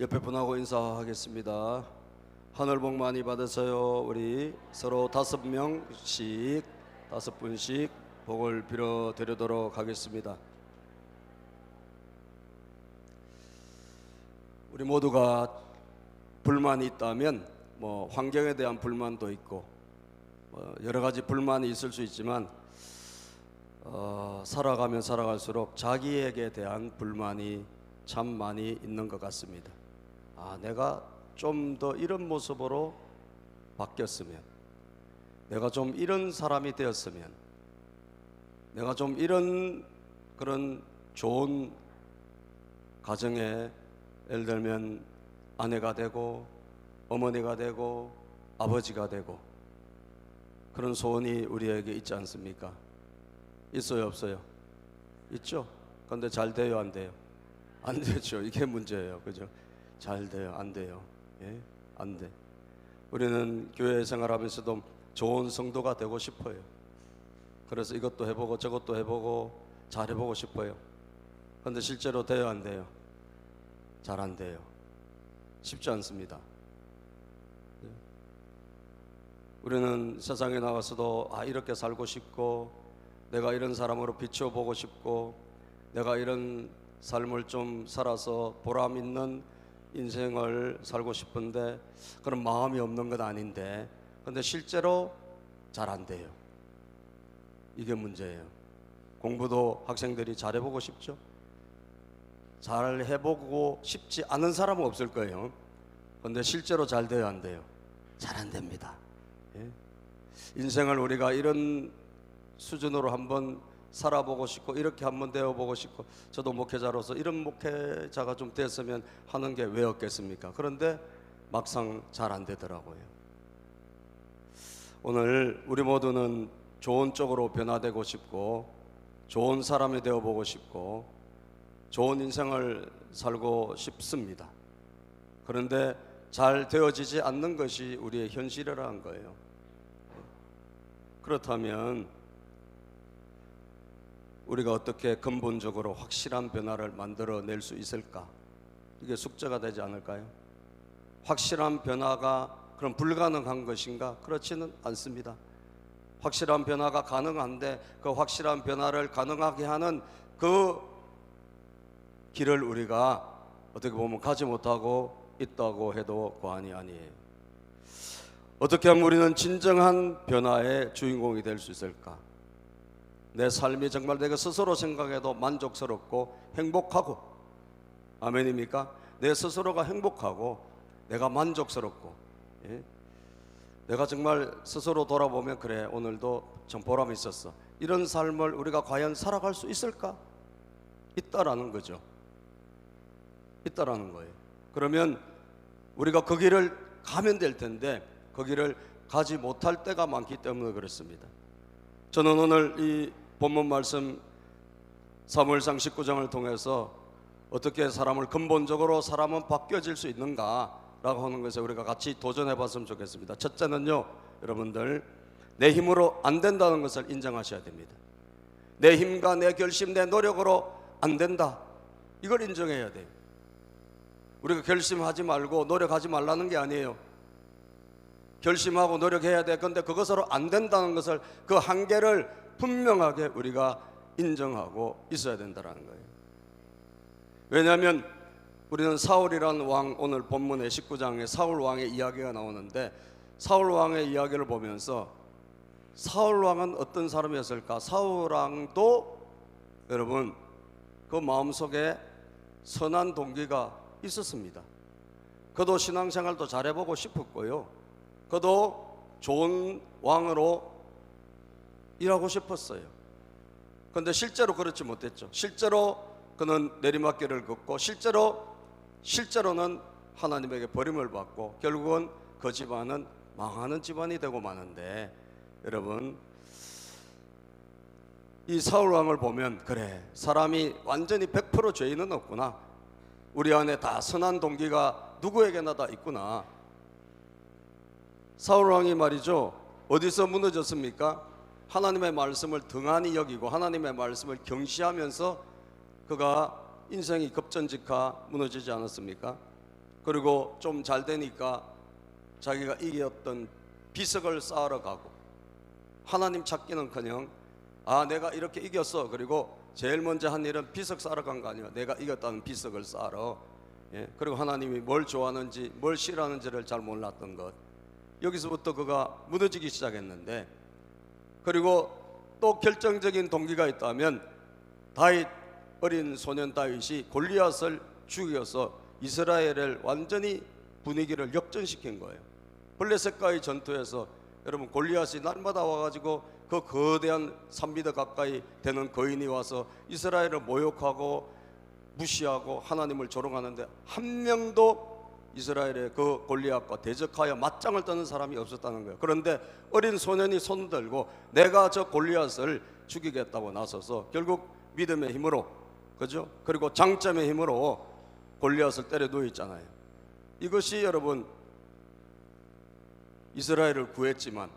옆에 분하고 인사하겠습니다. 하늘 복 많이 받으세요. 우리 서로 5명씩 5분씩 복을 빌어 드리도록 하겠습니다. 우리 모두가 불만이 있다면 환경에 대한 불만도 있고 여러 가지 불만이 있을 수 있지만 살아가면 살아갈수록 자기에게 대한 불만이 참 많이 있는 것 같습니다. 내가 좀 더 이런 모습으로 바뀌었으면, 내가 좀 이런 사람이 되었으면, 내가 좀 이런 그런 좋은 가정에 예를 들면 아내가 되고 어머니가 되고 아버지가 되고 그런 소원이 우리에게 있지 않습니까? 있어요, 없어요? 있죠? 그런데 잘 돼요, 안 돼요? 안 되죠. 이게 문제예요. 그죠? 잘 돼요, 안 돼요? 예? 안 돼. 우리는 교회 생활하면서도 좋은 성도가 되고 싶어요. 그래서 이것도 해보고 저것도 해보고 잘해보고 싶어요. 그런데 실제로 돼요, 안 돼요? 잘 안 돼요. 쉽지 않습니다. 우리는 세상에 나와서도 이렇게 살고 싶고, 내가 이런 사람으로 비춰보고 싶고, 내가 이런 삶을 좀 살아서 보람 있는 인생을 살고 싶은데 그런 마음이 없는 건 아닌데, 근데 실제로 잘 안 돼요. 이게 문제예요. 공부도 학생들이 잘해보고 싶죠? 잘 해보고 싶지 않은 사람은 없을 거예요. 근데 실제로 잘 돼요, 안 돼요? 잘 안 됩니다. 예? 인생을 우리가 이런 수준으로 한번 살아보고 싶고 이렇게 한번 되어보고 싶고, 저도 목회자로서 이런 목회자가 좀 됐으면 하는 게 왜 없겠습니까? 그런데 막상 잘 안 되더라고요. 오늘 우리 모두는 좋은 쪽으로 변화되고 싶고, 좋은 사람이 되어보고 싶고, 좋은 인생을 살고 싶습니다. 그런데 잘 되어지지 않는 것이 우리의 현실이라는 거예요. 그렇다면 우리가 어떻게 근본적으로 확실한 변화를 만들어낼 수 있을까? 이게 숙제가 되지 않을까요? 확실한 변화가 그럼 불가능한 것인가? 그렇지는 않습니다. 확실한 변화가 가능한데 그 확실한 변화를 가능하게 하는 그 길을 우리가 어떻게 보면 가지 못하고 있다고 해도 과언이 아니에요. 어떻게 하면 우리는 진정한 변화의 주인공이 될 수 있을까? 내 삶이 정말 내가 스스로 생각해도 만족스럽고 행복하고, 아멘입니까? 내 스스로가 행복하고 내가 만족스럽고, 예? 내가 정말 스스로 돌아보면 그래, 오늘도 좀 보람이 있었어, 이런 삶을 우리가 과연 살아갈 수 있을까? 있다라는 거죠. 있다라는 거예요. 그러면 우리가 그 길을 가면 될 텐데 그 길을 가지 못할 때가 많기 때문에 그렇습니다. 저는 오늘 이 본문 말씀 사무엘상 19장을 통해서 어떻게 사람을 근본적으로 사람은 바뀌어질 수 있는가라고 하는 것에 우리가 같이 도전해 봤으면 좋겠습니다. 첫째는요, 여러분들, 내 힘으로 안 된다는 것을 인정하셔야 됩니다. 내 힘과 내 결심, 내 노력으로 안 된다, 이걸 인정해야 돼요. 우리가 결심하지 말고 노력하지 말라는 게 아니에요. 결심하고 노력해야 돼. 그런데 그것으로 안 된다는 것을, 그 한계를 분명하게 우리가 인정하고 있어야 된다는 거예요. 왜냐하면 우리는 사울이라는 왕, 오늘 본문의 19장에 사울 왕의 이야기가 나오는데, 사울 왕의 이야기를 보면서 사울 왕은 어떤 사람이었을까? 사울 왕도 여러분 그 마음속에 선한 동기가 있었습니다. 그도 신앙생활도 잘해보고 싶었고요, 그도 좋은 왕으로 일하고 싶었어요. 그런데 실제로 그렇지 못했죠. 실제로 그는 내리막길을 걷고 실제로는 하나님에게 버림을 받고 결국은 그 집안은 망하는 집안이 되고 마는데, 여러분 이 사울 왕을 보면 그래, 사람이 완전히 100% 죄인은 없구나, 우리 안에 다 선한 동기가 누구에게나 다 있구나. 사울 왕이 말이죠, 어디서 무너졌습니까? 하나님의 말씀을 등한히 여기고 하나님의 말씀을 경시하면서 그가 인생이 급전직하 무너지지 않았습니까? 그리고 좀 잘 되니까 자기가 이겼던 비석을 쌓으러 가고, 하나님 찾기는커녕 내가 이렇게 이겼어. 그리고 제일 먼저 한 일은 비석 쌓으러 간 거 아니야. 내가 이겼다는 비석을 쌓으러. 그리고 하나님이 뭘 좋아하는지 뭘 싫어하는지를 잘 몰랐던 것. 여기서부터 그가 무너지기 시작했는데, 그리고 또 결정적인 동기가 있다면 다윗, 어린 소년 다윗이 골리앗을 죽여서 이스라엘을 완전히 분위기를 역전시킨 거예요. 블레셋과의 전투에서 여러분, 골리앗이 날마다 와가지고 그 거대한 3m 가까이 되는 거인이 와서 이스라엘을 모욕하고 무시하고 하나님을 조롱하는데 한 명도 이스라엘의 그 골리앗과 대적하여 맞짱을 뜨는 사람이 없었다는 거예요. 그런데 어린 소년이 손들고 내가 저 골리앗을 죽이겠다고 나서서 결국 믿음의 힘으로, 그죠? 그리고 장점의 힘으로 골리앗을 때려 누웠잖아요. 이것이 여러분 이스라엘을 구했지만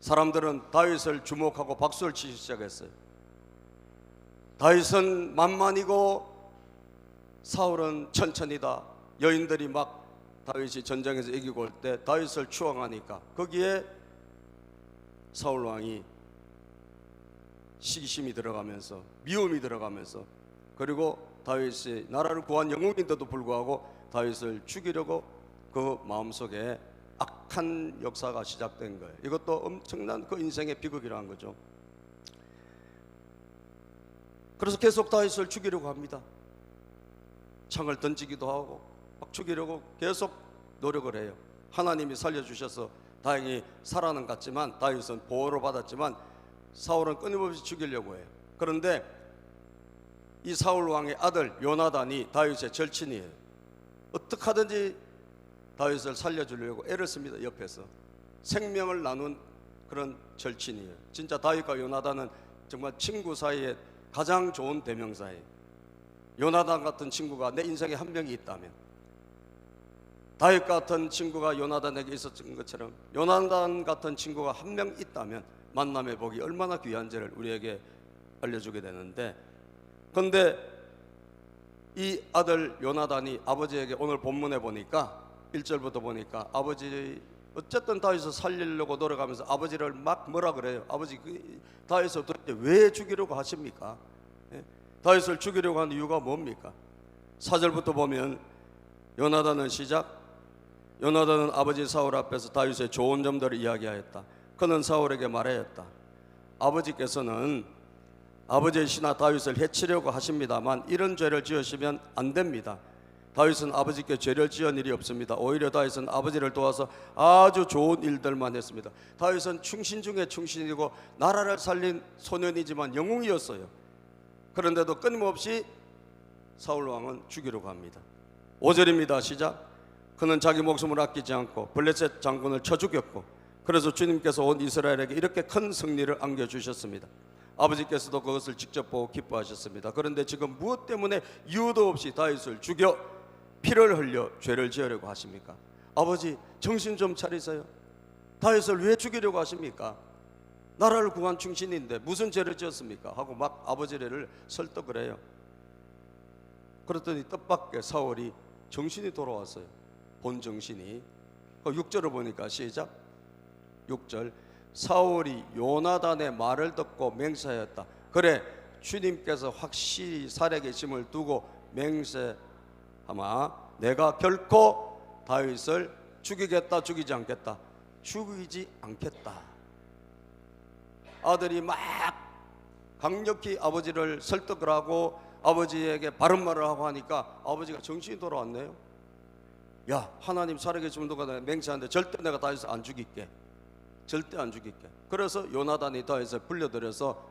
사람들은 다윗을 주목하고 박수를 치기 시작했어요. 다윗은 만만이고 사울은 천천히다. 여인들이 막 다윗이 전쟁에서 이기고 올 때 다윗을 추앙하니까 거기에 사울 왕이 시기심이 들어가면서, 미움이 들어가면서, 그리고 다윗이 나라를 구한 영웅인데도 불구하고 다윗을 죽이려고 그 마음속에 악한 역사가 시작된 거예요. 이것도 엄청난 그 인생의 비극이라는 거죠. 그래서 계속 다윗을 죽이려고 합니다. 창을 던지기도 하고 막 죽이려고 계속 노력을 해요. 하나님이 살려주셔서 다행히 살아는 갔지만, 다윗은 보호를 받았지만 사울은 끊임없이 죽이려고 해요. 그런데 이 사울 왕의 아들 요나단이 다윗의 절친이에요. 어떻게 하든지 다윗을 살려주려고 애를 씁니다. 옆에서 생명을 나눈 그런 절친이에요. 진짜 다윗과 요나단은 정말 친구 사이에 가장 좋은 대명사예요. 요나단 같은 친구가 내 인생에 한 명이 있다면, 다윗 같은 친구가 요나단에게 있었던 것처럼 요나단 같은 친구가 한 명 있다면 만남의 복이 얼마나 귀한지를 우리에게 알려주게 되는데, 그런데 이 아들 요나단이 아버지에게, 오늘 본문에 보니까 1절부터 보니까 아버지 어쨌든 다윗을 살리려고 노력하면서 아버지를 막 뭐라 그래요. 아버지, 다윗을 도대체 왜 죽이려고 하십니까? 다윗을 죽이려고 하는 이유가 뭡니까? 4절부터 보면 요나단은 요나단은 아버지 사울 앞에서 다윗의 좋은 점들을 이야기하였다. 그는 사울에게 말하였다. 아버지께서는 아버지의 신하 다윗을 해치려고 하십니다만 이런 죄를 지으시면 안 됩니다. 다윗은 아버지께 죄를 지은 일이 없습니다. 오히려 다윗은 아버지를 도와서 아주 좋은 일들만 했습니다. 다윗은 충신 중에 충신이고 나라를 살린 소년이지만 영웅이었어요. 그런데도 끊임없이 사울 왕은 죽이려고 합니다. 5절입니다. 시작. 그는 자기 목숨을 아끼지 않고 블레셋 장군을 쳐 죽였고, 그래서 주님께서 온 이스라엘에게 이렇게 큰 승리를 안겨주셨습니다. 아버지께서도 그것을 직접 보고 기뻐하셨습니다. 그런데 지금 무엇 때문에 이유도 없이 다윗을 죽여 피를 흘려 죄를 지으려고 하십니까? 아버지, 정신 좀 차리세요. 다윗을 왜 죽이려고 하십니까? 나라를 구한 충신인데 무슨 죄를 지었습니까? 하고 막 아버지를 설득을 해요. 그랬더니 뜻밖의 사울이 정신이 돌아왔어요. 본 정신이. 6절을 보니까 시작. 6절. 사울이 요나단의 말을 듣고 맹세하였다. 그래, 주님께서 확실히 살아계심을 두고 맹세하마 내가 결코 다윗을 죽이겠다, 죽이지 않겠다. 죽이지 않겠다. 아들이 막 강력히 아버지를 설득을 하고 아버지에게 바른 말을 하고 하니까 아버지가 정신이 돌아왔네요. 야, 하나님 살아계심을 두고 내가 맹세하는데 절대 내가 다윗을 안 죽일게. 절대 안 죽일게. 그래서 요나단이 다윗을 불려들여서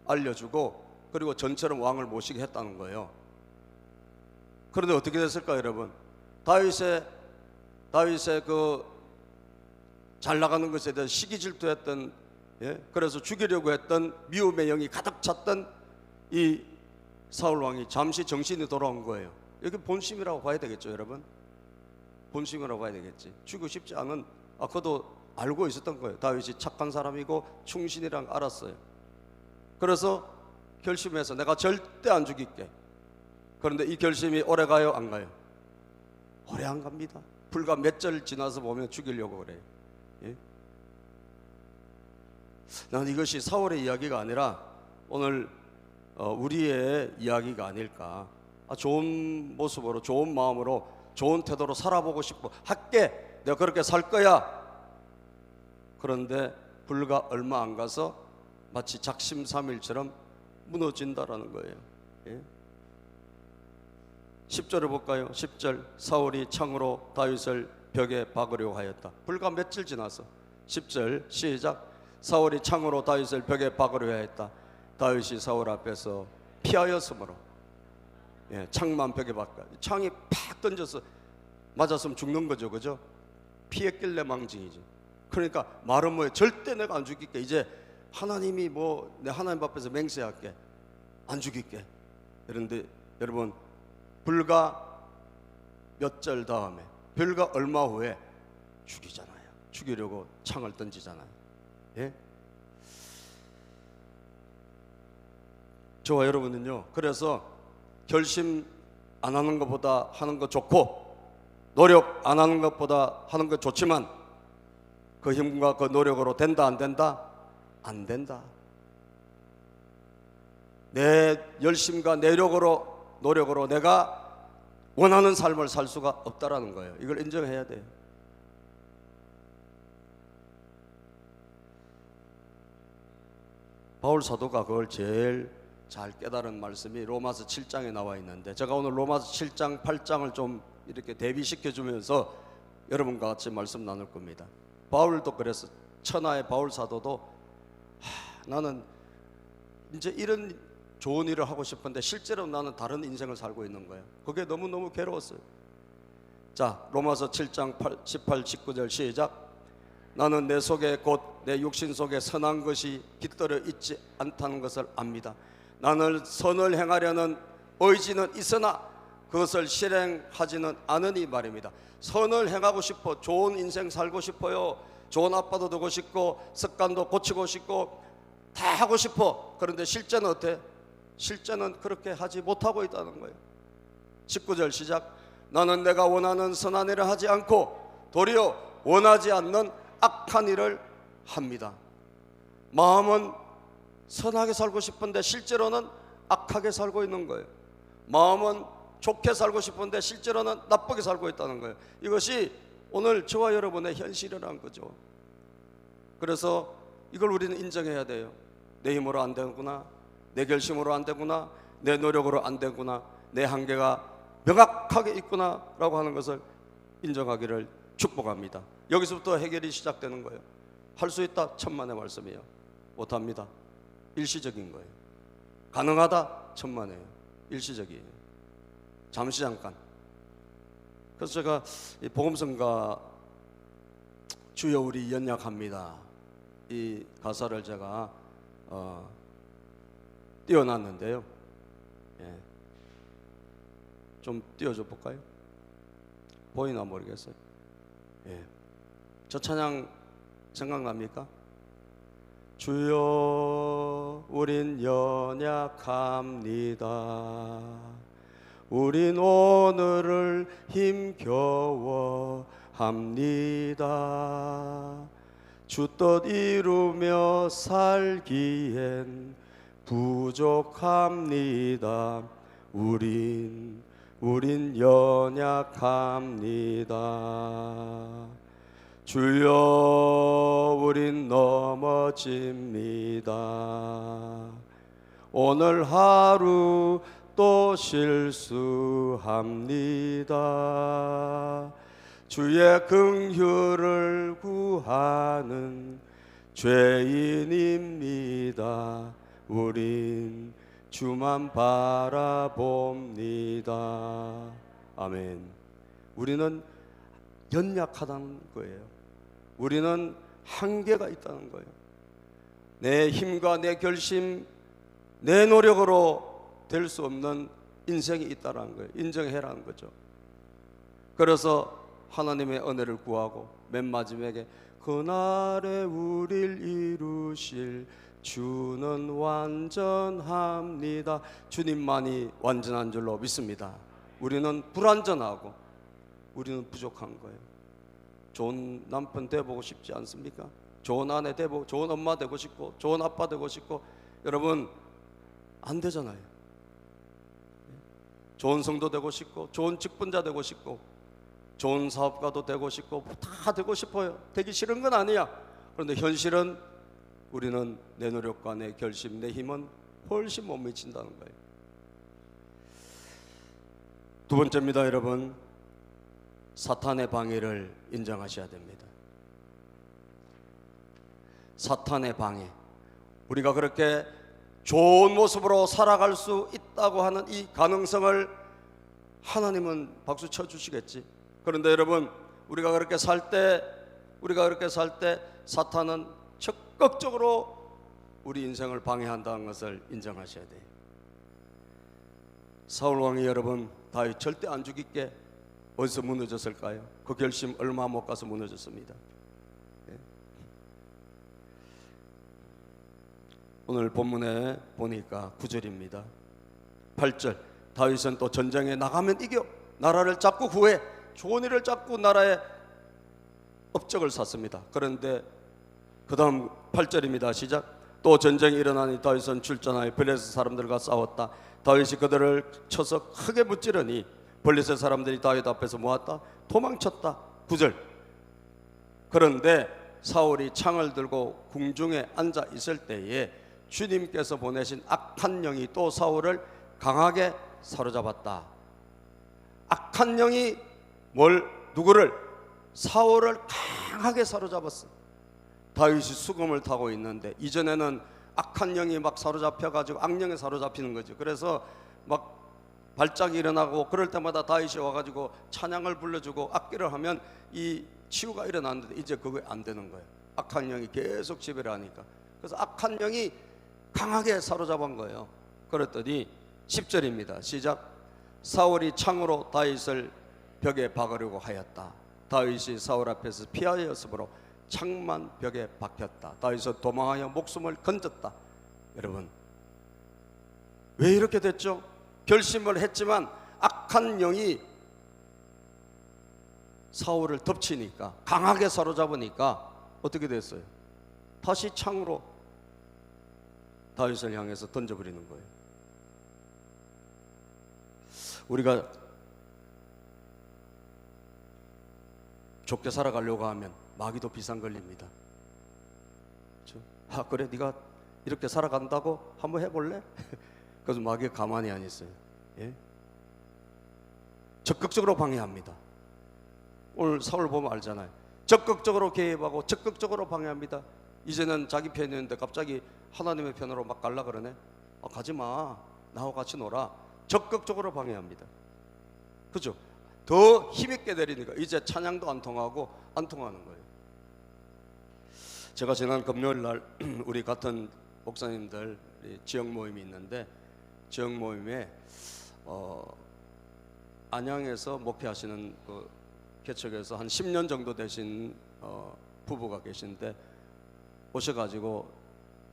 알려주고, 그리고 전처럼 왕을 모시게 했다는 거예요. 그런데 어떻게 됐을까 여러분? 다윗의 그 잘 나가는 것에 대해 시기 질투했던, 그래서 죽이려고 했던 미움의 영이 가득 찼던 이 사울 왕이 잠시 정신이 돌아온 거예요. 이게 본심이라고 봐야 되겠죠 여러분? 본심이라고 봐야 되겠지. 죽이고 싶지 않은, 그도 알고 있었던 거예요. 다윗이 착한 사람이고 충신이란 알았어요. 그래서 결심해서 내가 절대 안 죽일게. 그런데 이 결심이 오래 가요, 안 가요? 오래 안 갑니다. 불과 몇 절 지나서 보면 죽이려고 그래요. 예? 나는 이것이 사울의 이야기가 아니라 오늘 우리의 이야기가 아닐까. 좋은 모습으로, 좋은 마음으로, 좋은 태도로 살아보고 싶어. 할게. 내가 그렇게 살 거야. 그런데 불과 얼마 안 가서 마치 작심삼일처럼 무너진다라는 거예요. 예? 10절을 볼까요? 10절. 사울이 창으로 다윗을 벽에 박으려고 하였다. 불과 며칠 지나서. 10절 시작. 사울이 창으로 다윗을 벽에 박으려고 하였다. 다윗이 사울 앞에서 피하였으므로. 예, 창만 벽에 박아. 창이 팍 던져서 맞았으면 죽는 거죠, 그죠? 피했길래 망징이지. 그러니까 말은 뭐예요? 절대 내가 안 죽일게. 이제 하나님이 뭐 내 하나님 앞에서 맹세할게. 안 죽일게. 그런데 여러분, 불과 몇 절 다음에, 불과 얼마 후에 죽이잖아요. 죽이려고 창을 던지잖아요. 예? 저와 여러분은요, 그래서 결심 안 하는 것보다 하는 거 좋고, 노력 안 하는 것보다 하는 거 좋지만, 그 힘과 그 노력으로 된다 안 된다? 안 된다. 내 열심과 노력으로 내가 원하는 삶을 살 수가 없다라는 거예요. 이걸 인정해야 돼요. 바울 사도가 그걸 제일 잘 깨달은 말씀이 로마서 7장에 나와 있는데, 제가 오늘 로마서 7장, 8장을 좀 이렇게 대비시켜 주면서 여러분과 같이 말씀 나눌 겁니다. 바울도 그래서, 천하의 바울 사도도 나는 이제 이런 좋은 일을 하고 싶은데 실제로 나는 다른 인생을 살고 있는 거예요. 그게 너무너무 괴로웠어요. 자, 로마서 7장 18, 19절 시작. 나는 내 속에 곧 내 육신 속에 선한 것이 깃들어 있지 않다는 것을 압니다. 나는 선을 행하려는 의지는 있으나 그것을 실행하지는 않으니 말입니다. 선을 행하고 싶어. 좋은 인생 살고 싶어요. 좋은 아빠도 되고 싶고, 습관도 고치고 싶고, 다 하고 싶어. 그런데 실제는 어때? 실제는 그렇게 하지 못하고 있다는 거예요. 19절 시작. 나는 내가 원하는 선한 일을 하지 않고 도리어 원하지 않는 악한 일을 합니다. 마음은 선하게 살고 싶은데 실제로는 악하게 살고 있는 거예요. 마음은 좋게 살고 싶은데 실제로는 나쁘게 살고 있다는 거예요. 이것이 오늘 저와 여러분의 현실이라는 거죠. 그래서 이걸 우리는 인정해야 돼요. 내 힘으로 안 되구나, 내 결심으로 안 되구나, 내 노력으로 안 되구나, 내 한계가 명확하게 있구나 라고 하는 것을 인정하기를 축복합니다. 여기서부터 해결이 시작되는 거예요. 할 수 있다, 천만의 말씀이에요. 못합니다, 일시적인 거예요. 가능하다, 천만에요. 일시적이에요. 잠시 잠깐. 그래서 제가 이 복음성가 주여 우리 연약합니다, 이 가사를 제가 띄워놨는데요. 예. 좀 띄워줘 볼까요? 보이나 모르겠어요. 예. 저 찬양 생각납니까? 주여 우린 연약합니다. 우린 오늘을 힘겨워 합니다. 주 뜻 이루며 살기엔 부족합니다. 우린 연약합니다. 주여 우린 넘어집니다. 오늘 하루 또 실수합니다. 주의 긍휼을 구하는 죄인입니다. 우린 주만 바라봅니다. 아멘. 우리는 연약하다는 거예요. 우리는 한계가 있다는 거예요. 내 힘과 내 결심, 내 노력으로 될 수 없는 인생이 있다는 거예요. 인정해라는 거죠. 그래서 하나님의 은혜를 구하고 맨 마지막에 그날에 우릴 이루실 주는 완전합니다. 주님만이 완전한 줄로 믿습니다. 우리는 불완전하고 우리는 부족한 거예요. 좋은 남편 돼보고 싶지 않습니까? 좋은 아내 되고, 좋은 엄마 되고 싶고, 좋은 아빠 되고 싶고. 여러분, 안 되잖아요. 좋은 성도 되고 싶고, 좋은 직분자 되고 싶고, 좋은 사업가도 되고 싶고, 다 되고 싶어요. 되기 싫은 건 아니야. 그런데 현실은 우리는 내 노력과 내 결심, 내 힘은 훨씬 못 미친다는 거예요. 두 번째입니다, 여러분. 사탄의 방해를 인정하셔야 됩니다. 사탄의 방해. 우리가 그렇게 좋은 모습으로 살아갈 수 있다고 하는 이 가능성을 하나님은 박수 쳐주시겠지. 그런데 여러분, 우리가 그렇게 살 때 사탄은 적극적으로 우리 인생을 방해한다는 것을 인정하셔야 돼요. 사울 왕이 여러분 다윗 절대 안 죽일게 어디서 무너졌을까요? 그 결심 얼마 못 가서 무너졌습니다. 오늘 본문에 보니까 9절입니다. 8절, 다윗은 또 전쟁에 나가면 이겨 나라를 잡고 구해 좋은 일을 잡고 나라의 업적을 샀습니다. 그런데 그 다음 8절입니다. 시작. 또 전쟁이 일어나니 다윗은 출전하여 블레셋 사람들과 싸웠다. 다윗이 그들을 쳐서 크게 무찌르니 블레셋 사람들이 다윗 앞에서 모았다 도망쳤다. 9절. 그런데 사울이 창을 들고 궁중에 앉아 있을 때에 주님께서 보내신 악한 영이 또 사울을 강하게 사로잡았다. 악한 영이 누구를? 사울을 강하게 사로잡았어. 다윗이 수금을 타고 있는데 이전에는 악한 영이 막 사로잡혀가지고 악령에 사로잡히는 거죠. 그래서 막 발작이 일어나고 그럴 때마다 다윗이 와가지고 찬양을 불러주고 악기를 하면 이 치유가 일어났는데 이제 그게 안 되는 거예요. 악한 영이 계속 지배를 하니까. 그래서 악한 영이 강하게 사로잡은 거예요. 그랬더니 10절입니다. 시작. 사울이 창으로 다윗을 벽에 박으려고 하였다. 다윗이 사울 앞에서 피하였으므로 창만 벽에 박혔다. 다윗은 도망하여 목숨을 건졌다. 여러분, 왜 이렇게 됐죠? 결심을 했지만 악한 영이 사울을 덮치니까, 강하게 사로잡으니까 어떻게 됐어요? 다시 창으로 다윗을 향해서 던져버리는 거예요. 우리가 좋게 살아가려고 하면 마귀도 비상 걸립니다. 그렇죠? 그래 네가 이렇게 살아간다고 한번 해볼래? 그래서 마귀가 가만히 안 있어요. 예? 적극적으로 방해합니다. 오늘 사울 보면 알잖아요. 적극적으로 개입하고 적극적으로 방해합니다. 이제는 자기 편이었는데 갑자기 하나님의 편으로 막 갈라 그러네. 가지마, 나하고 같이 놀아. 적극적으로 방해합니다. 그죠? 더 힘있게 내리니까 이제 찬양도 안 통하고 안 통하는 거예요. 제가 지난 금요일 날 우리 같은 목사님들 지역 모임이 있는데, 지역 모임에 안양에서 목회하시는 그 개척에서 한 10년 정도 되신 부부가 계신데 오셔가지고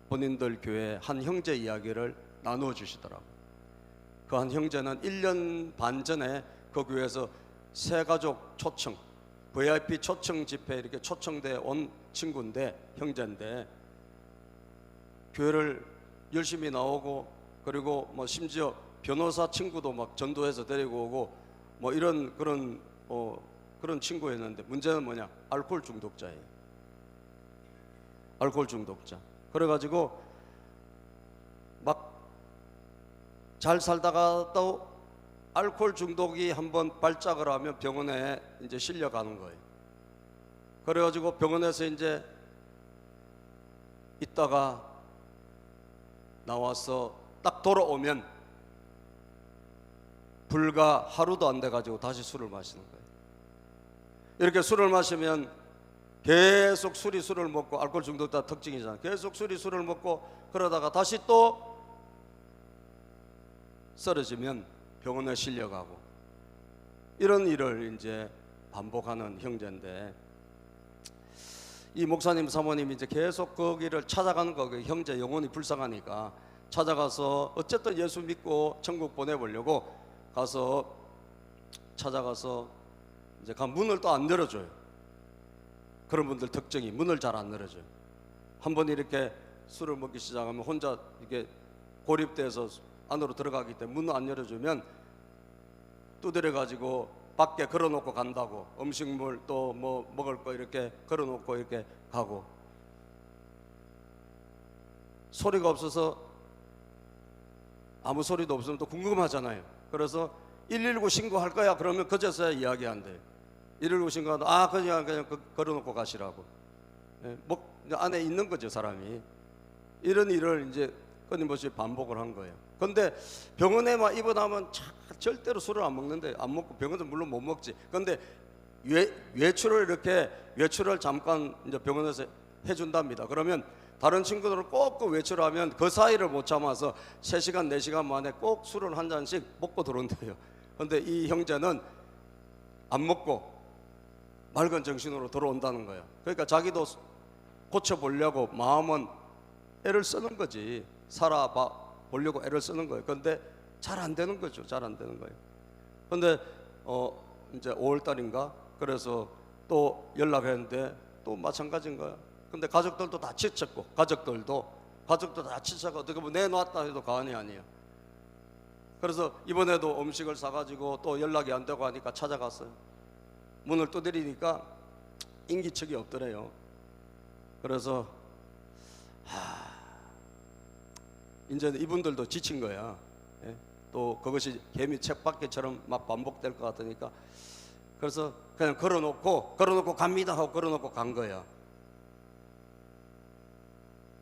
본인들 교회 한 형제 이야기를 나누어 주시더라고요. 그 한 형제는 1년 반 전에 그 교회에서 새 가족 초청, VIP 초청 집회 이렇게 초청돼 온 친구인데, 형제인데 교회를 열심히 나오고, 그리고 뭐 심지어 변호사 친구도 막 전도해서 데리고 오고 뭐 이런 그런 친구였는데, 문제는 뭐냐? 알코올 중독자예요. 알코올 중독자. 그래가지고 막 잘 살다가 또 알코올 중독이 한번 발작을 하면 병원에 이제 실려가는 거예요. 그래가지고 병원에서 이제 있다가 나와서 딱 돌아오면 불과 하루도 안 돼가지고 다시 술을 마시는 거예요. 이렇게 술을 마시면 계속 술을 먹고, 알코올 중독자 특징이잖아요. 계속 술을 먹고 그러다가 다시 또 쓰러지면 병원에 실려가고, 이런 일을 이제 반복하는 형제인데, 이 목사님 사모님이 이제 계속 거기를 찾아가는 거예요. 형제 영혼이 불쌍하니까 찾아가서 어쨌든 예수 믿고 천국 보내보려고 가서 찾아가서 이제 문을 또 안 열어줘요. 그런 분들 특징이 문을 잘 안 열어줘요. 한번 이렇게 술을 먹기 시작하면 혼자 이게 고립돼서 안으로 들어가기 때문에 문을 안 열어주면 두드려 가지고 밖에 걸어놓고 간다고. 음식물 또 뭐 먹을 거 이렇게 걸어놓고 이렇게 가고. 소리가 없어서 아무 소리도 없으면 또 궁금하잖아요. 그래서 119 신고할 거야 그러면 그제서야 이야기한대요. 119 신고하다 그냥 걸어놓고 가시라고. 안에 있는 거죠 사람이. 이런 일을 이제 끊임없이 반복을 한 거예요. 근데 병원에만 입원하면 절대로 술을 안 먹는데, 안 먹고 병원에서 물론 못 먹지. 근데 외출을 잠깐 이제 병원에서 해준답니다. 그러면 다른 친구들은 꼭 그 외출하면 그 사이를 못 참아서 3시간 4시간 만에 꼭 술을 한 잔씩 먹고 들어온대요. 근데 이 형제는 안 먹고 맑은 정신으로 들어온다는 거예요. 그러니까 자기도 고쳐보려고 마음은 애를 쓰는 거지. 살아보려고 애를 쓰는 거예요. 근데 잘 안 되는 거죠. 잘 안 되는 거예요. 근데 이제 5월 달인가 그래서 또 연락했는데 또 마찬가지인 거야. 근데 가족들도 다 지쳤고, 가족들도 다 지쳐서 어떻게 보면 내놨다 해도 과언이 아니에요. 그래서 이번에도 음식을 사가지고 또 연락이 안 되고 하니까 찾아갔어요. 문을 두드리니까 인기척이 없더래요. 그래서 이제는 이분들도 지친 거야. 예? 또 그것이 개미 책받기처럼 막 반복될 것 같으니까 그래서 그냥 걸어놓고 갑니다 하고 걸어놓고 간 거야.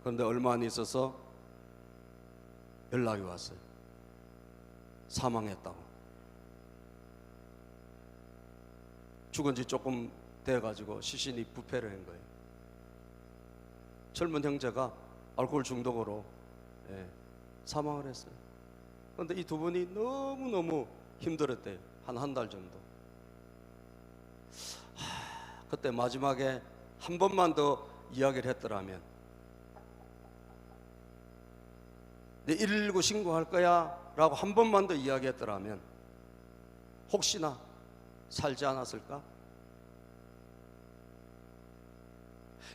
그런데 얼마 안 있어서 연락이 왔어요. 사망했다고. 죽은 지 조금 돼가지고 시신이 부패를 한 거예요. 젊은 형제가 알코올 중독으로 사망을 했어요. 그런데 이 두 분이 너무너무 힘들었대요. 한 달 정도. 그때 마지막에 한 번만 더 이야기를 했더라면, 내 119 신고할 거야 라고 한 번만 더 이야기했더라면 혹시나 살지 않았을까?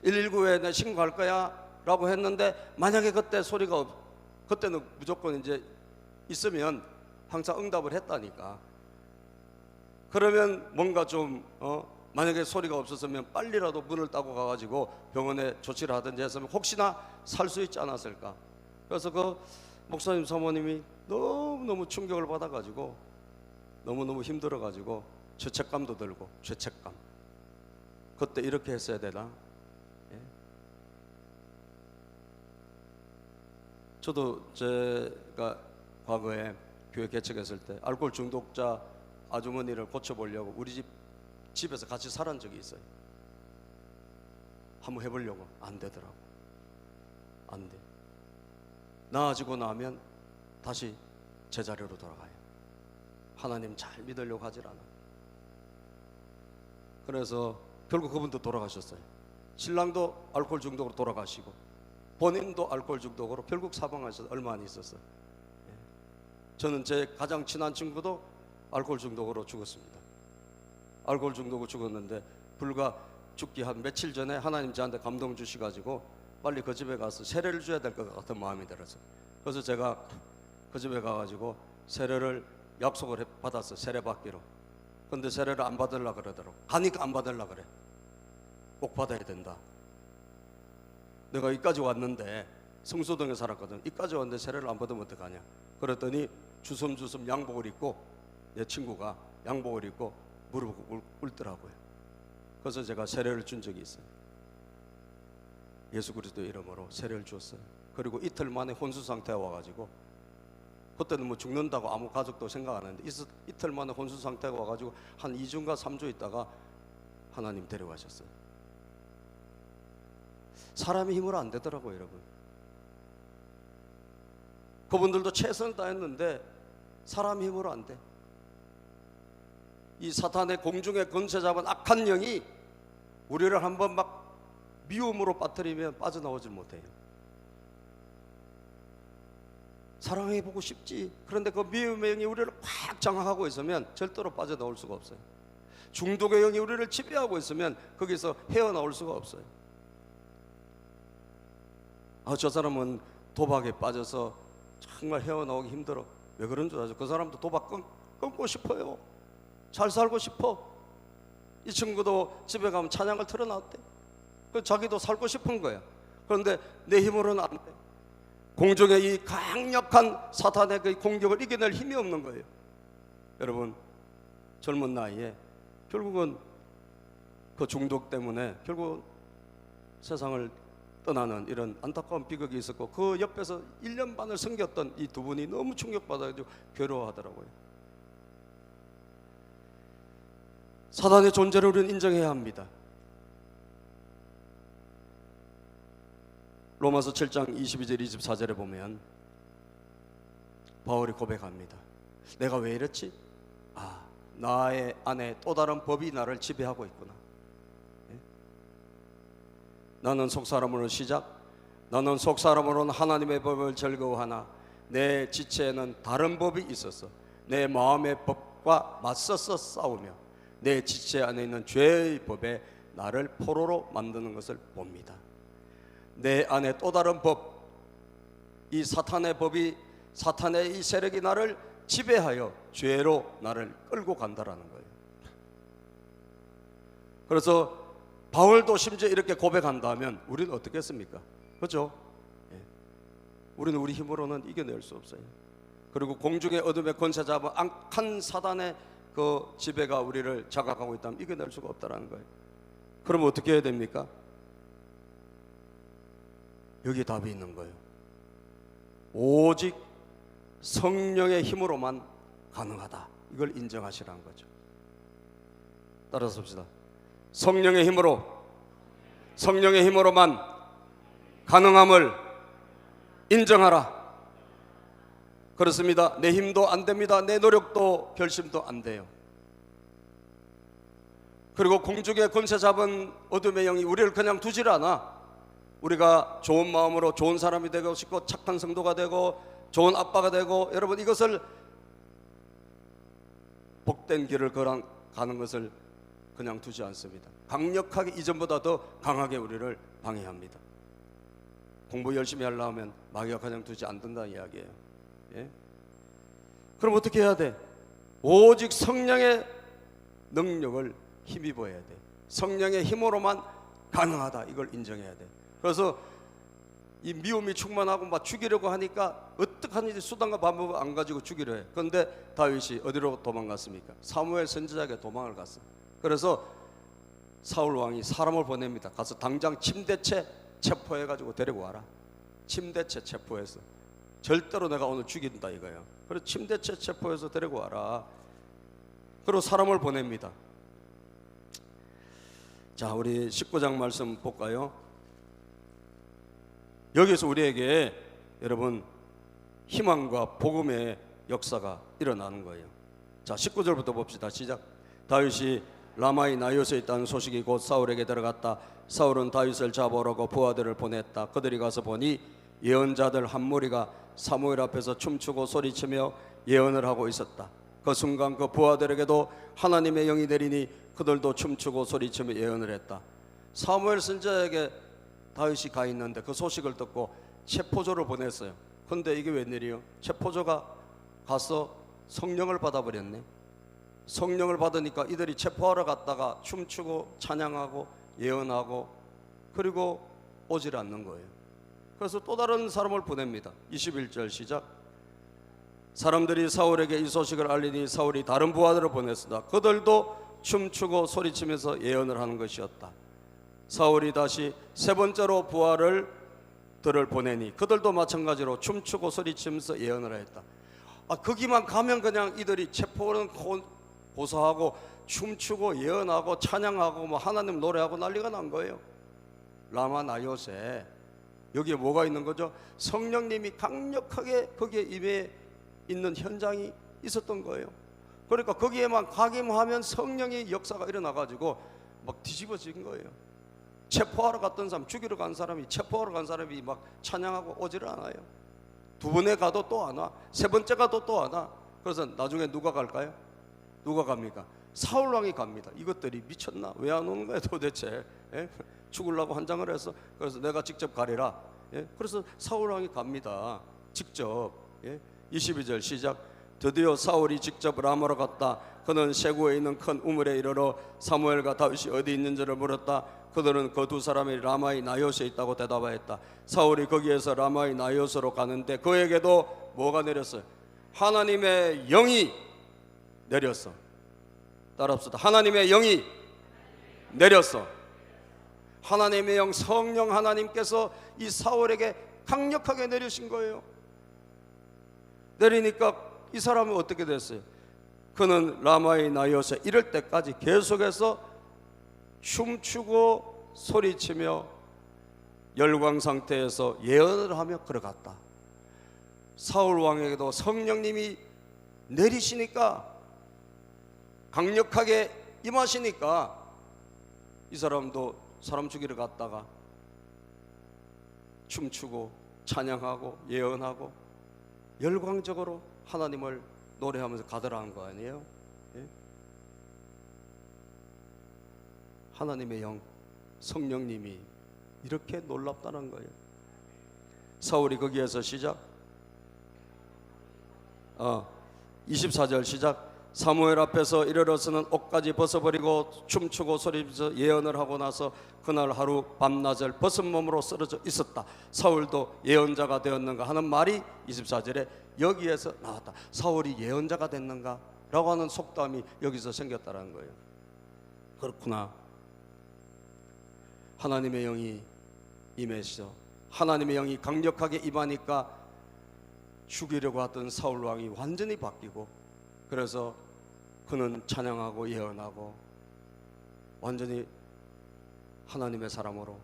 119에 내 신고할 거야 라고 했는데 만약에 그때 소리가 그때는 무조건 이제 있으면 항상 응답을 했다니까. 그러면 뭔가 좀 만약에 소리가 없었으면 빨리라도 문을 따고 가가지고 병원에 조치를 하든지 했으면 혹시나 살 수 있지 않았을까. 그래서 그 목사님 사모님이 너무너무 충격을 받아가지고 너무너무 힘들어가지고 죄책감도 들고, 죄책감. 그때 이렇게 했어야 되나? 예? 저도 제가 과거에 교회 개척했을 때 알코올 중독자 아주머니를 고쳐보려고 우리 집에서 같이 살은 적이 있어요. 한번 해보려고. 안 되더라고. 안 돼. 나아지고 나면 다시 제자리로 돌아가요. 하나님 잘 믿으려고 하질 않아. 그래서 결국 그분도 돌아가셨어요. 신랑도 알코올 중독으로 돌아가시고 본인도 알코올 중독으로 결국 사망하셔서 얼마 안 있었어요. 저는 제 가장 친한 친구도 알코올 중독으로 죽었습니다. 알코올 중독으로 죽었는데 불과 죽기 한 며칠 전에 하나님 저한테 감동 주셔가지고 빨리 그 집에 가서 세례를 줘야 될 것 같은 마음이 들어서, 그래서 제가 그 집에 가가지고 세례를 약속을 받았어요. 세례 받기로. 근데 세례를 안 받으려고 그러더라고. 가니까 안 받으려고 그래. 꼭 받아야 된다. 내가 여기까지 왔는데, 성수동에 살았거든. 여기까지 왔는데 세례를 안 받으면 어떡하냐. 그랬더니 주섬주섬 양복을 입고, 내 친구가 양복을 입고 무릎을 꿇더라고요. 그래서 제가 세례를 준 적이 있어요. 예수 그리스도 이름으로 세례를 줬어요. 그리고 이틀 만에 혼수 상태에 와가지고, 그때는 뭐 죽는다고 아무 가족도 생각 안 했는데 이틀 만에 혼수 상태에 와가지고 한 2주인가 3주 있다가 하나님 데려가셨어요. 사람의 힘으로 안 되더라고요, 여러분. 그분들도 최선을 다했는데 사람의 힘으로 안 돼. 이 사탄의 공중에 권세 잡은 악한 영이 우리를 한번 막 미움으로 빠뜨리면 빠져나오질 못해요. 사랑해보고 싶지. 그런데 그 미움의 영이 우리를 꽉 장악하고 있으면 절대로 빠져나올 수가 없어요. 중독의 영이 우리를 지배하고 있으면 거기서 헤어나올 수가 없어요. 저 사람은 도박에 빠져서 정말 헤어나오기 힘들어. 왜 그런 줄 아죠? 그 사람도 도박 끊고 싶어요. 잘 살고 싶어. 이 친구도 집에 가면 찬양을 틀어놨대. 자기도 살고 싶은 거야. 그런데 내 힘으로는 안 돼. 공중의 이 강력한 사탄의 그 공격을 이겨낼 힘이 없는 거예요. 여러분, 젊은 나이에 결국은 그 중독 때문에 결국 세상을 떠나는 이런 안타까운 비극이 있었고, 그 옆에서 1년 반을 섬겼던 이 두 분이 너무 충격받아가지고 괴로워하더라고요. 사단의 존재를 우리는 인정해야 합니다. 로마서 7장 22절 24절에 보면 바울이 고백합니다. 내가 왜 이랬지? 나의 안에 또 다른 법이 나를 지배하고 있구나. 나는 속사람으로 나는 속사람으로는 하나님의 법을 즐거워하나 내 지체에는 다른 법이 있어서 내 마음의 법과 맞서서 싸우며 내 지체 안에 있는 죄의 법에 나를 포로로 만드는 것을 봅니다. 내 안에 또 다른 법, 이 사탄의 법이, 사탄의 이 세력이 나를 지배하여 죄로 나를 끌고 간다라는 거예요. 그래서 바울도 심지어 이렇게 고백한다면 우리는 어떻게 했습니까? 그렇죠? 우리는 우리 힘으로는 이겨낼 수 없어요. 그리고 공중의 어둠의 권세 잡은 악한 사단의 그 지배가 우리를 자각하고 있다면 이겨낼 수가 없다는 거예요. 그럼 어떻게 해야 됩니까? 여기 답이 있는 거예요. 오직 성령의 힘으로만 가능하다. 이걸 인정하시라는 거죠. 따라서 봅시다. 성령의 힘으로만 가능함을 인정하라. 그렇습니다. 내 힘도 안 됩니다. 내 노력도 결심도 안 돼요. 그리고 공중의 권세 잡은 어둠의 영이 우리를 그냥 두질 않아. 우리가 좋은 마음으로 좋은 사람이 되고 싶고 착한 성도가 되고 좋은 아빠가 되고, 여러분, 이것을 복된 길을 가는 것을 그냥 두지 않습니다. 강력하게, 이전보다 더 강하게 우리를 방해합니다. 공부 열심히 하려면 마귀가 그냥 두지 않는다는 이야기예요. 그럼 어떻게 해야 돼? 오직 성령의 능력을 힘입어야 돼. 성령의 힘으로만 가능하다. 이걸 인정해야 돼. 그래서 이 미움이 충만하고 막 죽이려고 하니까 어떡하는지 수단과 방법을 안 가지고 죽이려 해. 그런데 다윗이 어디로 도망갔습니까? 사무엘 선지자에게 도망을 갔어. 그래서 사울 왕이 사람을 보냅니다. 가서 당장 침대채 체포해가지고 데리고 와라. 침대채 체포해서 절대로 내가 오늘 죽인다 이거예요. 그래서 침대채 체포해서 데리고 와라. 그리고 사람을 보냅니다. 자, 우리 19장 말씀 볼까요? 여기서 우리에게 여러분 희망과 복음의 역사가 일어나는 거예요. 자, 19절부터 봅시다. 시작. 다윗이 라마의 나요스에 있다는 소식이 곧 사울에게 들어갔다. 사울은 다윗을 잡아오라고 부하들을 보냈다. 그들이 가서 보니 예언자들 한 무리가 사무엘 앞에서 춤추고 소리치며 예언을 하고 있었다. 그 순간 그 부하들에게도 하나님의 영이 내리니 그들도 춤추고 소리치며 예언을 했다. 사무엘 선지자에게 다윗이 가 있는데 그 소식을 듣고 체포조를 보냈어요. 근데 이게 웬일이요? 체포조가 가서 성령을 받아버렸네. 성령을 받으니까 이들이 체포하러 갔다가 춤추고 찬양하고 예언하고 그리고 오질 않는 거예요. 그래서 또 다른 사람을 보냅니다. 21절 시작. 사람들이 사울에게 이 소식을 알리니 사울이 다른 부하들을 보냈으나 그들도 춤추고 소리치면서 예언을 하는 것이었다. 사울이 다시 세 번째로 부하들을 보내니 그들도 마찬가지로 춤추고 소리치면서 예언을 했다. 거기만 가면 그냥 이들이 체포는 고사하고 춤추고 예언하고 찬양하고 뭐 하나님 노래하고 난리가 난 거예요. 라마 나요새 여기에 뭐가 있는 거죠? 성령님이 강력하게 거기에 임해 있는 현장이 있었던 거예요. 그러니까 거기에만 가기만 하면 성령의 역사가 일어나가지고 막 뒤집어진 거예요. 체포하러 갔던 사람, 죽이러 간 사람이 체포하러 간 사람이 막 찬양하고 오지를 않아요. 두 번에 가도 또 안 와. 세 번째 가도 또 안 와. 그래서 나중에 누가 갈까요? 누가 갑니까? 사울 왕이 갑니다. 이것들이 미쳤나? 왜 안 오는 거야 도대체? 예? 죽으려고 환장을 해서 그래서 내가 직접 가리라. 예? 그래서 사울 왕이 갑니다. 직접. 예? 22절 시작. 드디어 사울이 직접 라마로 갔다. 그는 세구에 있는 큰 우물에 이르러 사무엘과 다윗이 어디 있는지를 물었다. 그들은 그 두 사람이 라마의 나요스에 있다고 대답하였다. 사울이 거기에서 라마의 나요스로 가는데 그에게도 뭐가 내렸어요? 하나님의 영이 내렸어. 따라합시다. 하나님의 영이 내렸어. 하나님의 영, 성령 하나님께서 이 사울에게 강력하게 내리신 거예요. 내리니까 이 사람은 어떻게 됐어요? 그는 라마의 나요스에 이럴 때까지 계속해서 춤추고 소리치며 열광 상태에서 예언을 하며 걸어갔다. 사울 왕에게도 성령님이 내리시니까, 강력하게 임하시니까 이 사람도 사람 죽이러 갔다가 춤추고 찬양하고 예언하고 열광적으로 하나님을 노래하면서 가더라는 거 아니에요? 예? 하나님의 영, 성령님이 이렇게 놀랍다는 거예요. 사울이 거기에서 시작 24절 시작. 사무엘 앞에서 이르러서는 옷까지 벗어버리고 춤추고 소리치면서 예언을 하고 나서 그날 하루 밤낮을 벗은 몸으로 쓰러져 있었다. 사울도 예언자가 되었는가 하는 말이 24절에 여기에서 나왔다. 사울이 예언자가 됐는가 라고 하는 속담이 여기서 생겼다는 거예요. 그렇구나. 하나님의 영이 임해서 하나님의 영이 강력하게 임하니까 죽이려고 하던 사울 왕이 완전히 바뀌고, 그래서 그는 찬양하고 예언하고 완전히 하나님의 사람으로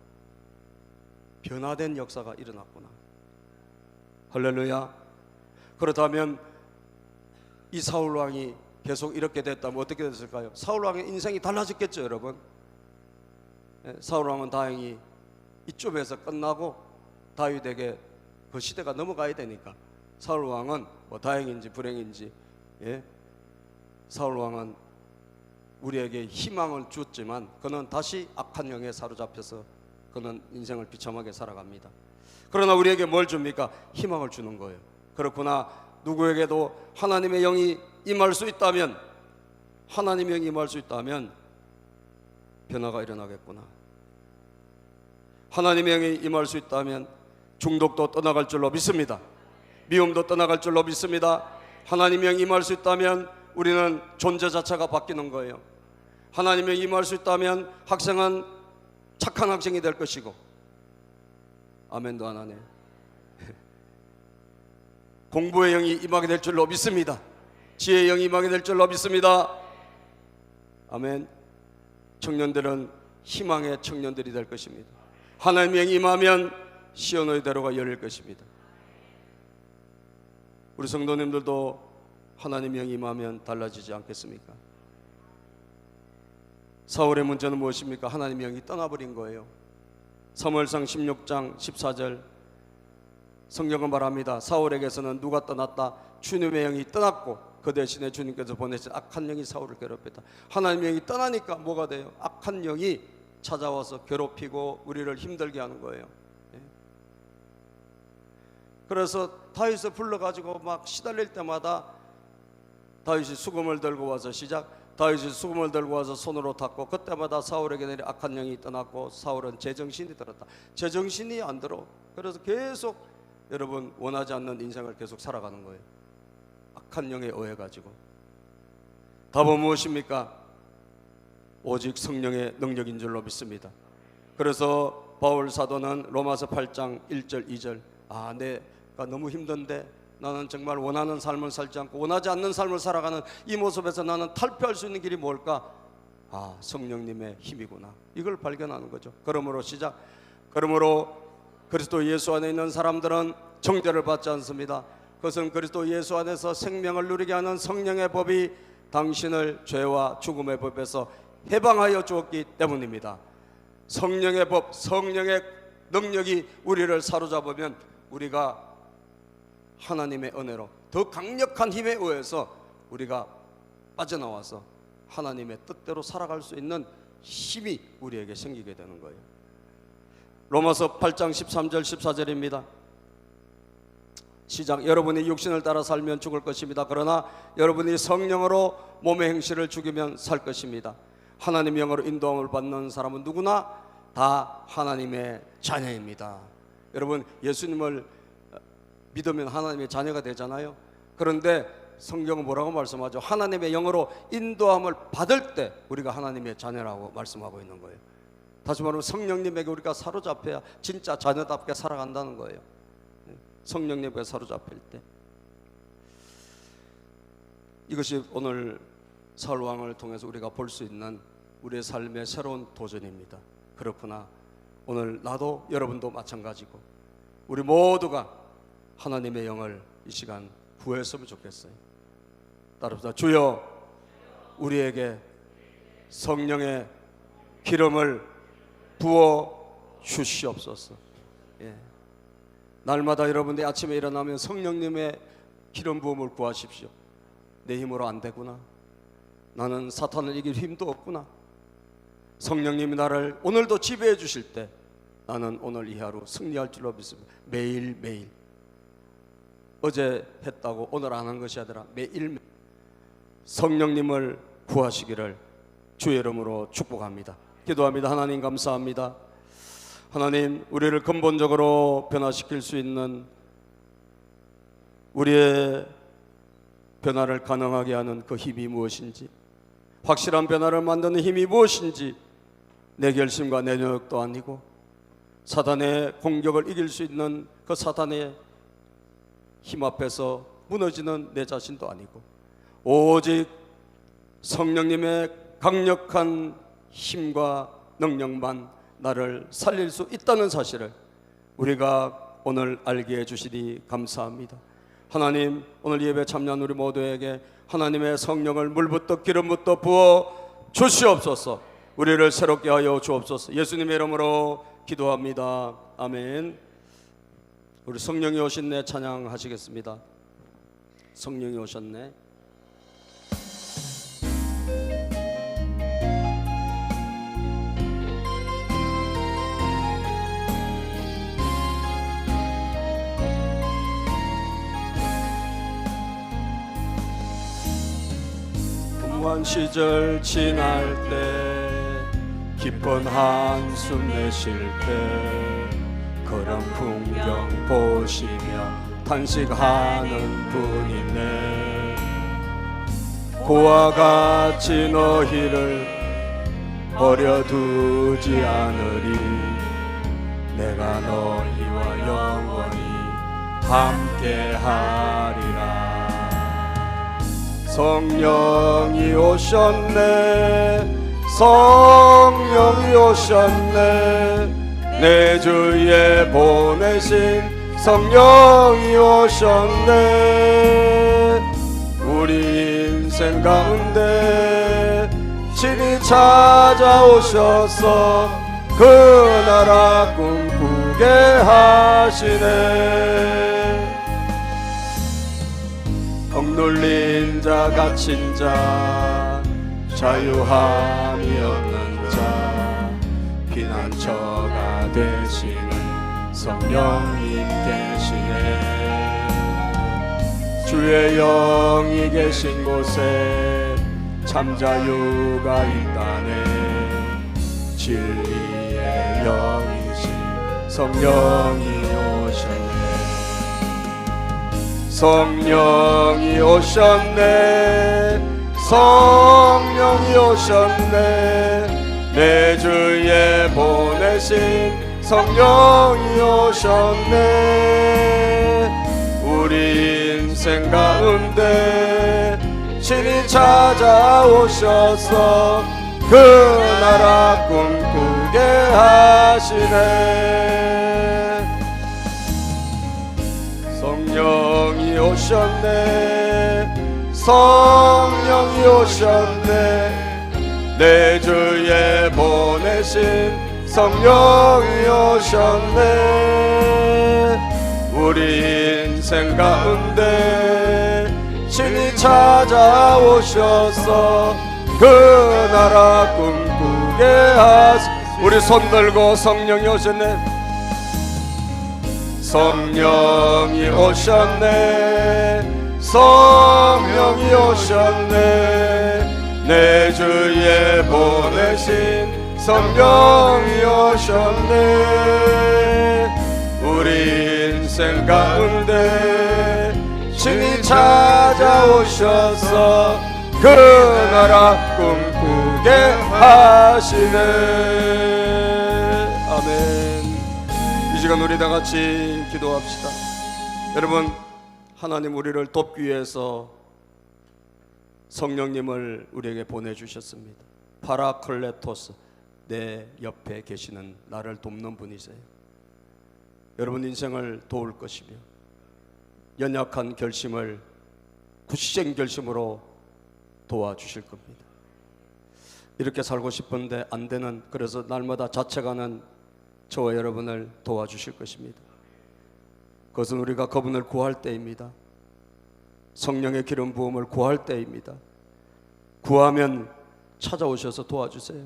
변화된 역사가 일어났구나. 할렐루야. 그렇다면 이 사울 왕이 계속 이렇게 됐다면 어떻게 됐을까요? 사울 왕의 인생이 달라졌겠죠, 여러분. 사울 왕은 다행히 이쯤에서 끝나고 다윗에게 그 시대가 넘어가야 되니까, 사울 왕은 뭐 다행인지 불행인지, 사울 왕은 우리에게 희망을 줬지만 그는 다시 악한 영에 사로잡혀서 그는 인생을 비참하게 살아갑니다. 그러나 우리에게 뭘 줍니까? 희망을 주는 거예요. 그렇구나. 누구에게도 하나님의 영이 임할 수 있다면, 하나님의 영이 임할 수 있다면 변화가 일어나겠구나. 하나님의 영이 임할 수 있다면 중독도 떠나갈 줄로 믿습니다. 미움도 떠나갈 줄로 믿습니다. 하나님의 영이 임할 수 있다면 우리는 존재 자체가 바뀌는 거예요. 하나님의 영이 임할 수 있다면 학생은 착한 학생이 될 것이고, 아멘도 안 하네. 공부의 영이 임하게 될 줄로 믿습니다. 지혜의 영이 임하게 될 줄로 믿습니다. 아멘. 청년들은 희망의 청년들이 될 것입니다. 하나님의 영이 임하면 시온의 대로가 열릴 것입니다. 우리 성도님들도 하나님의 영이 임하면 달라지지 않겠습니까? 사울의 문제는 무엇입니까? 하나님의 영이 떠나버린 거예요. 사무엘상 16장 14절 성경은 말합니다. 사울에게서는 누가 떠났다? 주님의 영이 떠났고 그 대신에 주님께서 보내신 악한 영이 사울을 괴롭혔다. 하나님의 영이 떠나니까 뭐가 돼요? 악한 영이 찾아와서 괴롭히고 우리를 힘들게 하는 거예요. 그래서 다윗을 불러가지고 막 시달릴 때마다 다윗이 수금을 들고 와서 다윗이 수금을 들고 와서 손으로 닦고, 그때마다 사울에게 내린 악한 영이 떠났고 사울은 제정신이 들었다. 제정신이 안 들어. 그래서 계속 여러분 원하지 않는 인생을 계속 살아가는 거예요. 악한 영에 의해가지고. 답은 무엇입니까? 오직 성령의 능력인 줄로 믿습니다. 그래서 바울 사도는 로마서 8장 1절 2절 내가 너무 힘든데 나는 정말 원하는 삶을 살지 않고 원하지 않는 삶을 살아가는 이 모습에서 나는 탈피할 수 있는 길이 뭘까? 성령님의 힘이구나. 이걸 발견하는 거죠. 그러므로 그리스도 예수 안에 있는 사람들은 정죄를 받지 않습니다. 그것은 그리스도 예수 안에서 생명을 누리게 하는 성령의 법이 당신을 죄와 죽음의 법에서 해방하여 주었기 때문입니다. 성령의 법, 성령의 능력이 우리를 사로잡으면 우리가 하나님의 은혜로 더 강력한 힘에 의해서 우리가 빠져나와서 하나님의 뜻대로 살아갈 수 있는 힘이 우리에게 생기게 되는 거예요. 로마서 8장 13절 14절입니다. 시작. 여러분이 육신을 따라 살면 죽을 것입니다. 그러나 여러분이 성령으로 몸의 행실을 죽이면 살 것입니다. 하나님의 영으로 인도함을 받는 사람은 누구나 다 하나님의 자녀입니다. 여러분, 예수님을 믿으면 하나님의 자녀가 되잖아요. 그런데 성경은 뭐라고 말씀하죠? 하나님의 영으로 인도함을 받을 때 우리가 하나님의 자녀라고 말씀하고 있는 거예요. 다시 말하면 성령님에게 우리가 사로잡혀야 진짜 자녀답게 살아간다는 거예요. 성령님에게 사로잡힐 때. 이것이 오늘 사울왕을 통해서 우리가 볼 수 있는 우리의 삶의 새로운 도전입니다. 그렇구나, 오늘 나도 여러분도 마찬가지고 우리 모두가 하나님의 영을 이 시간 구했으면 좋겠어요. 따라합시다. 주여, 우리에게 성령의 기름을 부어 주시옵소서. 예. 날마다 여러분들이 아침에 일어나면 성령님의 기름 부음을 구하십시오. 내 힘으로 안 되구나, 나는 사탄을 이길 힘도 없구나. 성령님이 나를 오늘도 지배해 주실 때 나는 오늘 이 하루 승리할 줄로 믿습니다. 매일매일, 어제 했다고 오늘 안 한 것이 아니라 매일 성령님을 구하시기를 주의 이름으로 축복합니다. 기도합니다. 하나님 감사합니다. 하나님, 우리를 근본적으로 변화시킬 수 있는, 우리의 변화를 가능하게 하는 그 힘이 무엇인지, 확실한 변화를 만드는 힘이 무엇인지 내 결심과 내 노력도 아니고 사단의 공격을 이길 수 있는 그 사단의 힘 앞에서 무너지는 내 자신도 아니고 오직 성령님의 강력한 힘과 능력만 나를 살릴 수 있다는 사실을 우리가 오늘 알게 해주시니 감사합니다. 하나님, 오늘 예배 참여한 우리 모두에게 하나님의 성령을 물부터 기름부터 부어 주시옵소서. 우리를 새롭게 하여 주옵소서. 예수님의 이름으로 기도합니다. 아멘. 우리 성령이 오셨네 찬양하시겠습니다. 성령이 오셨네. 공무원 시절 지날 때, 깊은 한숨 내쉴 때, 그런 풍경 보시며 탄식하는 분이네. 그와 같이 너희를 버려두지 않으리. 내가 너희와 영원히 함께하리라. 성령이 오셨네, 성령이 오셨네, 내 주에 보내신 성령이 오셨네. 우리 인생 가운데 친히 찾아오셔서 그 나라 꿈꾸게 하시네. 억눌린 자, 갇힌 자, 자유함이 없는 자, 피난처가 되시는 성령님 계시네. 주의 영이 계신 곳에 참 자유가 있다네. 진리의 영이신 성령이 오셨네. 성령이 오셨네, 성령이 오셨네, 내 주에 보내신 성령이 오셨네. 우리 인생 가운데 친히 찾아오셔서 그 나라 꿈꾸게 하시네. 성령이 오셨네, 성령이 오셨네, 내 주에 보내신 성령이 오셨네. 우리 인생 가운데 친히 찾아오셔서 그 나라 꿈꾸게 하시. 우리 손 들고 성령이 오셨네. 성령이 오셨네. 성령이 오셨네. 내 주에 보내신 성령이 오셨네. 우리 인생 가운데 신이 찾아오셔서 그 나라 꿈꾸게 하시네. 아멘. 이 시간 우리 다 같이 기도합시다. 여러분, 하나님 우리를 돕기 위해서 성령님을 우리에게 보내주셨습니다. 파라클레토스, 내 옆에 계시는 나를 돕는 분이세요. 여러분 인생을 도울 것이며 연약한 결심을 굳센 결심으로 도와주실 겁니다. 이렇게 살고 싶은데 안 되는, 그래서 날마다 자책하는 저와 여러분을 도와주실 것입니다. 그것은 우리가 그분을 구할 때입니다. 성령의 기름 부음을 구할 때입니다. 구하면 찾아오셔서 도와주세요.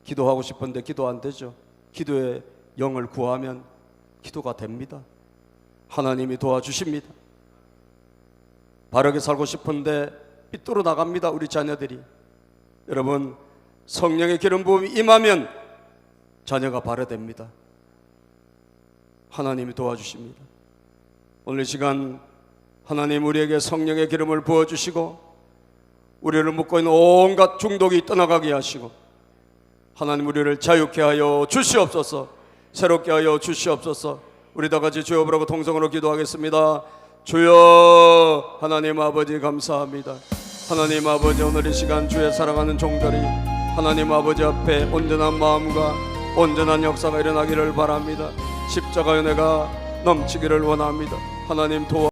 기도하고 싶은데 기도 안 되죠. 기도의 영을 구하면 기도가 됩니다. 하나님이 도와주십니다. 바르게 살고 싶은데 삐뚤어 나갑니다. 우리 자녀들이. 여러분, 성령의 기름 부음이 임하면 자녀가 바르됩니다. 하나님이 도와주십니다. 오늘 이 시간 하나님 우리에게 성령의 기름을 부어주시고 우리를 묶고 있는 온갖 중독이 떠나가게 하시고 하나님 우리를 자유케 하여 주시옵소서. 새롭게 하여 주시옵소서. 우리 다 같이 주여 부르고 통성으로 기도하겠습니다. 주여. 하나님 아버지 감사합니다. 하나님 아버지, 오늘 이 시간 주의 사랑하는 종들이 하나님 아버지 앞에 온전한 마음과 온전한 역사가 일어나기를 바랍니다. 십자가의 은혜가 넘치기를 원합니다. 하나님 도와